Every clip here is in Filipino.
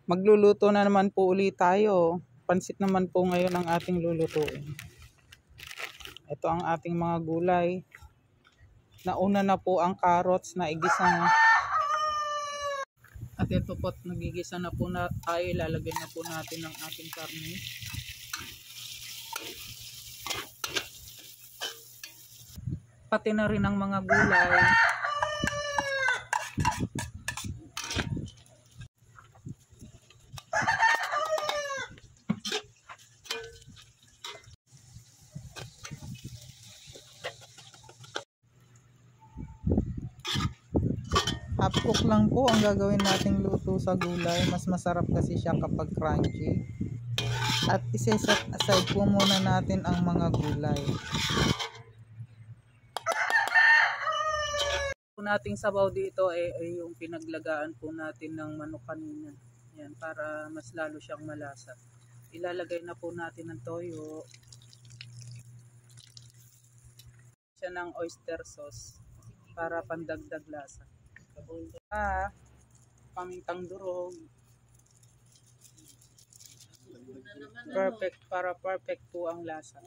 Magluluto na naman po ulit tayo. Pansit naman po ngayon ang ating lulutuin. Ito ang ating mga gulay. Nauna na po ang carrots na igisa na. At ito po, nagigisa na po na tayo. Ilalagay na po natin ang ating karne. Pati na rin ang mga gulay. Half cook lang po ang gagawin nating luto sa gulay. Mas masarap kasi siya kapag crunchy. At iseset aside po muna natin ang mga gulay. Nating sabaw dito ay yung pinaglagaan po natin ng manok kanina. Yan, para mas lalo siyang malasa. Ilalagay na po natin ng toyo. Siya ng oyster sauce para pandagdag lasa. Pamintang durog. Perfect po ang lasa.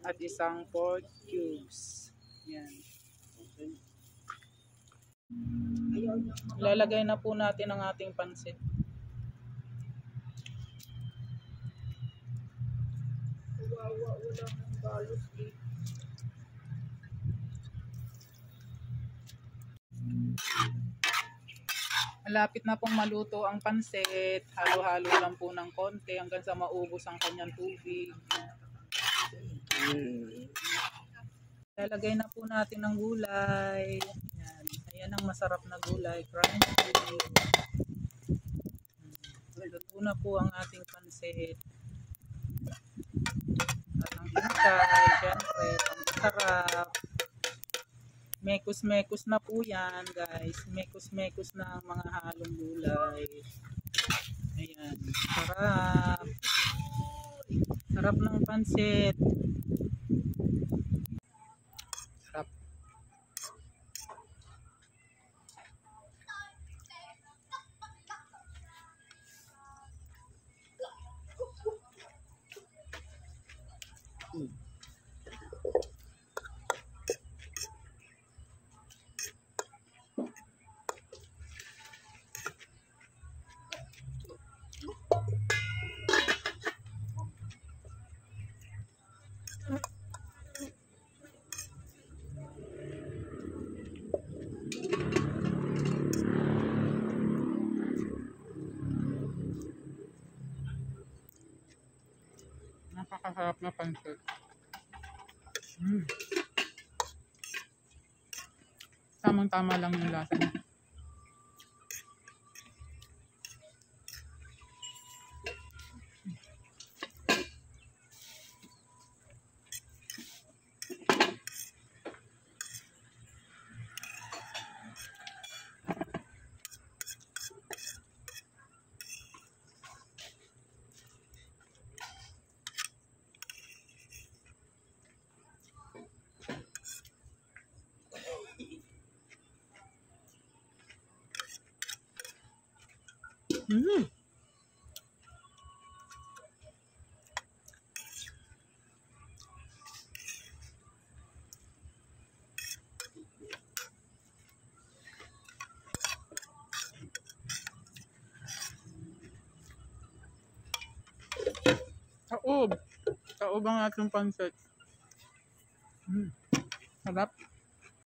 At isang pork cubes. Yan. Ilalagay na po natin ang ating pansit. Malapit na pong maluto ang pansit. Halo-halo lang po ng konti hanggang sa maubos ang kanyang tubig. Ilalagay na po natin ang gulay. Yan. Ayan ang masarap na gulay. Crunchy. Luto na po ang ating pansit. At ang hintay, syempre, ang sarap. Mekos-mekos na po yan, guys. Mekos-mekos na ang mga halong gulay. Ayan. Sarap. Sarap ng pansit. Sarap. Napakasarap na pansit. Tamang-tama lang yung lasa niya. Taob. Taob ang ating pansit. Sarap.